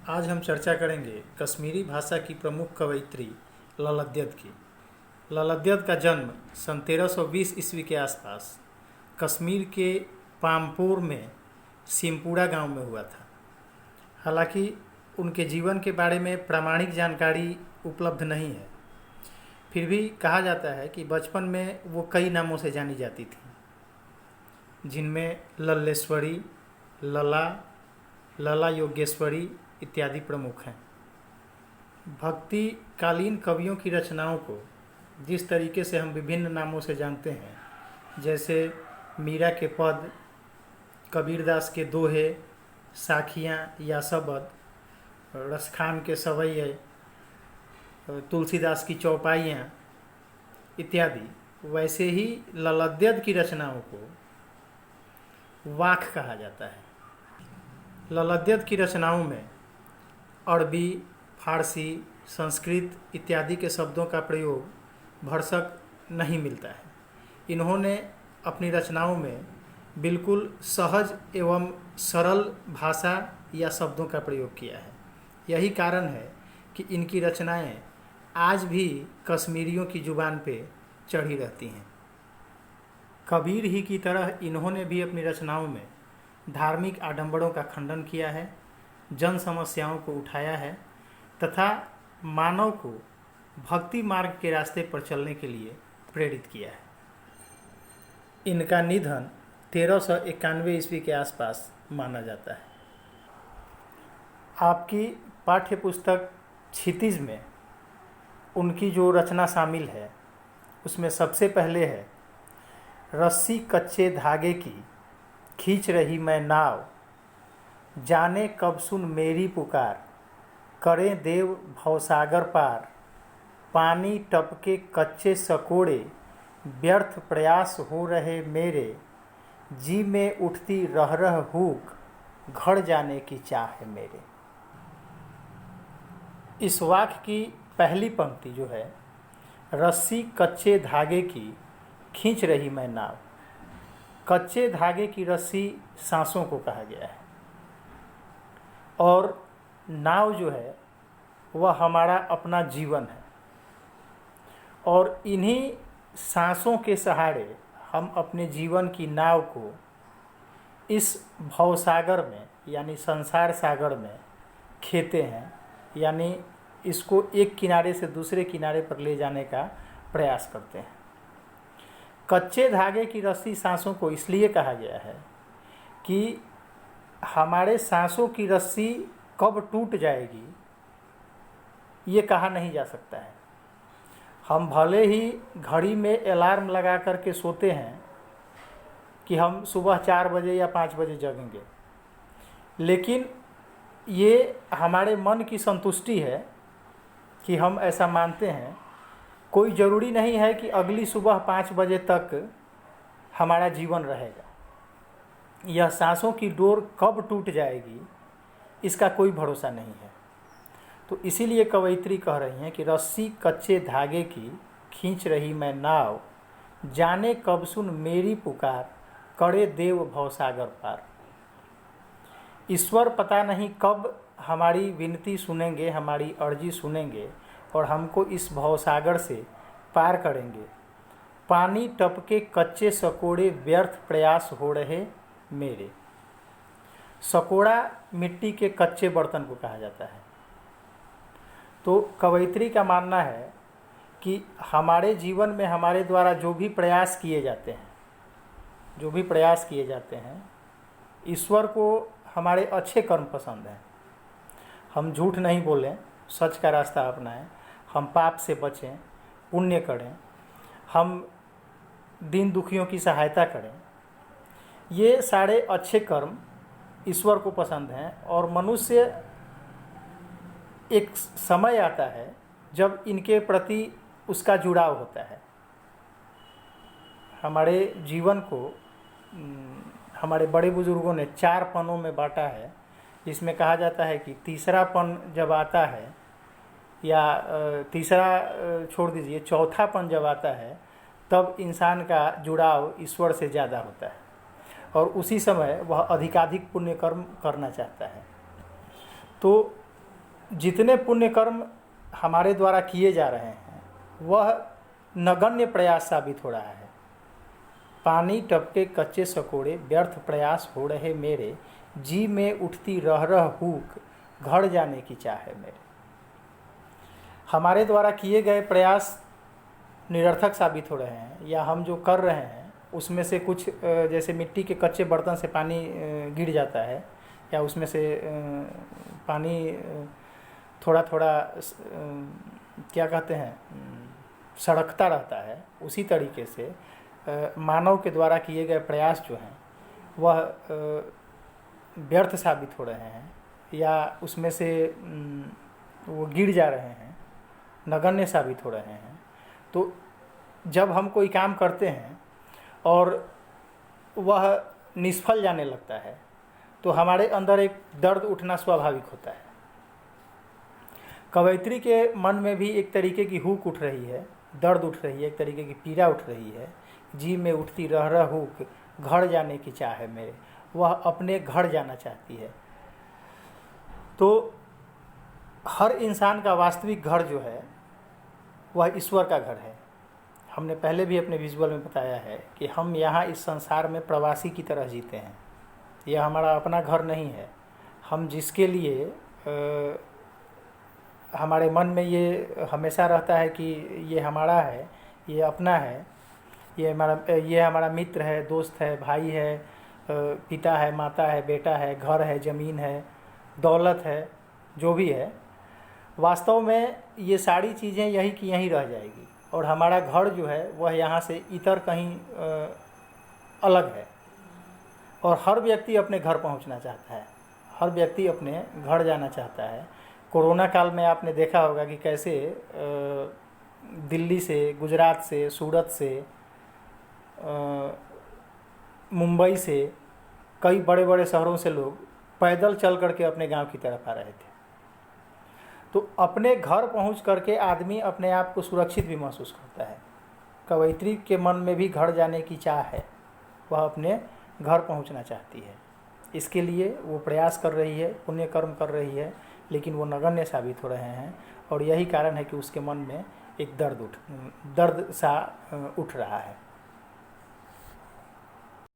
आज हम चर्चा करेंगे कश्मीरी भाषा की प्रमुख कवयित्री ललद्यद की। ललद्यद का जन्म सन 1320 ईस्वी के आसपास कश्मीर के पामपोर में सिमपुरा गांव में हुआ था। हालांकि उनके जीवन के बारे में प्रामाणिक जानकारी उपलब्ध नहीं है, फिर भी कहा जाता है कि बचपन में वो कई नामों से जानी जाती थी, जिनमें लल्लेश्वरी, लला, लला योगेश्वरी इत्यादि प्रमुख हैं। भक्ति कालीन कवियों की रचनाओं को जिस तरीके से हम विभिन्न नामों से जानते हैं, जैसे मीरा के पद, कबीरदास के दोहे, साखियाँ या शबद, रसखान के सवैये, तुलसीदास की चौपाइयाँ इत्यादि, वैसे ही ललद्यद की रचनाओं को वाक कहा जाता है। ललद्यद की रचनाओं में अरबी, फारसी, संस्कृत इत्यादि के शब्दों का प्रयोग भरसक नहीं मिलता है। इन्होंने अपनी रचनाओं में बिल्कुल सहज एवं सरल भाषा या शब्दों का प्रयोग किया है। यही कारण है कि इनकी रचनाएं आज भी कश्मीरियों की जुबान पे चढ़ी रहती हैं। कबीर ही की तरह इन्होंने भी अपनी रचनाओं में धार्मिक आडंबरों का खंडन किया है, जन समस्याओं को उठाया है तथा मानव को भक्ति मार्ग के रास्ते पर चलने के लिए प्रेरित किया है। इनका निधन 1391 ईस्वी के आसपास माना जाता है। आपकी पाठ्य पुस्तक क्षितिज में उनकी जो रचना शामिल है, उसमें सबसे पहले है, रस्सी कच्चे धागे की खींच रही मैं नाव, जाने कब सुन मेरी पुकार, करें देव भवसागर पार, पानी टपके कच्चे सकोड़े, व्यर्थ प्रयास हो रहे मेरे, जी में उठती रह रह हुक, घड़ जाने की चाह है मेरे। इस वाक्य की पहली पंक्ति जो है, रस्सी कच्चे धागे की खींच रही मैं नाव, कच्चे धागे की रस्सी सांसों को कहा गया है और नाव जो है वह हमारा अपना जीवन है, और इन्हीं सांसों के सहारे हम अपने जीवन की नाव को इस भवसागर में यानी संसार सागर में खेते हैं, यानी इसको एक किनारे से दूसरे किनारे पर ले जाने का प्रयास करते हैं। कच्चे धागे की रस्सी सांसों को इसलिए कहा गया है कि हमारे सांसों की रस्सी कब टूट जाएगी ये कहा नहीं जा सकता है। हम भले ही घड़ी में अलार्म लगा करके सोते हैं कि हम सुबह 4 बजे या 5 बजे जगेंगे, लेकिन ये हमारे मन की संतुष्टि है कि हम ऐसा मानते हैं। कोई ज़रूरी नहीं है कि अगली सुबह 5 बजे तक हमारा जीवन रहेगा। यह सांसों की डोर कब टूट जाएगी इसका कोई भरोसा नहीं है। तो इसीलिए कवयित्री कह रही हैं कि रस्सी कच्चे धागे की खींच रही मैं नाव, जाने कब सुन मेरी पुकार, करे देव भवसागर पार। ईश्वर पता नहीं कब हमारी विनती सुनेंगे, हमारी अर्जी सुनेंगे और हमको इस भवसागर से पार करेंगे। पानी टपके कच्चे सकोड़े, व्यर्थ प्रयास हो रहे मेरे। सकोड़ा मिट्टी के कच्चे बर्तन को कहा जाता है। तो कवयित्री का मानना है कि हमारे जीवन में हमारे द्वारा जो भी प्रयास किए जाते हैं, ईश्वर को हमारे अच्छे कर्म पसंद हैं। हम झूठ नहीं बोलें, सच का रास्ता अपनाएं, हम पाप से बचें, पुण्य करें, हम दीन दुखियों की सहायता करें। ये सारे अच्छे कर्म ईश्वर को पसंद हैं और मनुष्य एक समय आता है जब इनके प्रति उसका जुड़ाव होता है। हमारे जीवन को हमारे बड़े बुजुर्गों ने 4 पनों में बांटा है, जिसमें कहा जाता है कि तीसरा पन जब आता है, या तीसरा छोड़ दीजिए, चौथा पन जब आता है, तब इंसान का जुड़ाव ईश्वर से ज़्यादा होता है और उसी समय वह अधिकाधिक पुण्य कर्म करना चाहता है। तो जितने पुण्य कर्म हमारे द्वारा किए जा रहे हैं वह नगण्य प्रयास साबित हो रहा है। पानी टपके कच्चे सकोड़े, व्यर्थ प्रयास हो रहे मेरे, जी में उठती रह रह हूक, घर जाने की चाह है मेरे। हमारे द्वारा किए गए प्रयास निरर्थक साबित हो रहे हैं, या हम जो कर रहे हैं उसमें से कुछ जैसे मिट्टी के कच्चे बर्तन से पानी गिर जाता है, या उसमें से पानी थोड़ा थोड़ा क्या कहते हैं सड़कता रहता है, उसी तरीके से मानव के द्वारा किए गए प्रयास जो हैं वह व्यर्थ साबित हो रहे हैं, या उसमें से वो गिर जा रहे हैं, नगण्य साबित हो रहे हैं। तो जब हम कोई काम करते हैं और वह निष्फल जाने लगता है तो हमारे अंदर एक दर्द उठना स्वाभाविक होता है। कवयित्री के मन में भी एक तरीके की हुक उठ रही है, दर्द उठ रही है, एक तरीके की पीड़ा उठ रही है। जी में उठती रह रह हुक, घर जाने की चाह है मेरे। वह अपने घर जाना चाहती है। तो हर इंसान का वास्तविक घर जो है वह ईश्वर का घर है। हमने पहले भी अपने विजुअल में बताया है कि हम यहाँ इस संसार में प्रवासी की तरह जीते हैं। यह हमारा अपना घर नहीं है। हम जिसके लिए हमारे मन में ये हमेशा रहता है कि ये हमारा है, ये अपना है, ये हमारा मित्र है, दोस्त है, भाई है, पिता है, माता है, बेटा है, घर है, ज़मीन है, दौलत है, जो भी है, वास्तव में ये सारी चीज़ें यही की यहीं रह जाएगी। और हमारा घर जो है वह यहाँ से इतर कहीं अलग है। और हर व्यक्ति अपने घर पहुँचना चाहता है, हर व्यक्ति अपने घर जाना चाहता है। कोरोना काल में आपने देखा होगा कि कैसे दिल्ली से, गुजरात से, सूरत से, मुंबई से, कई बड़े बड़े शहरों से लोग पैदल चल करके अपने गांव की तरफ आ रहे थे। तो अपने घर पहुंच करके आदमी अपने आप को सुरक्षित भी महसूस करता है। कवयित्री के मन में भी घर जाने की चाह है, वह अपने घर पहुंचना चाहती है। इसके लिए वो प्रयास कर रही है, पुण्य कर्म कर रही है, लेकिन वो नगण्य साबित हो रहे हैं। और यही कारण है कि उसके मन में एक दर्द सा उठ रहा है।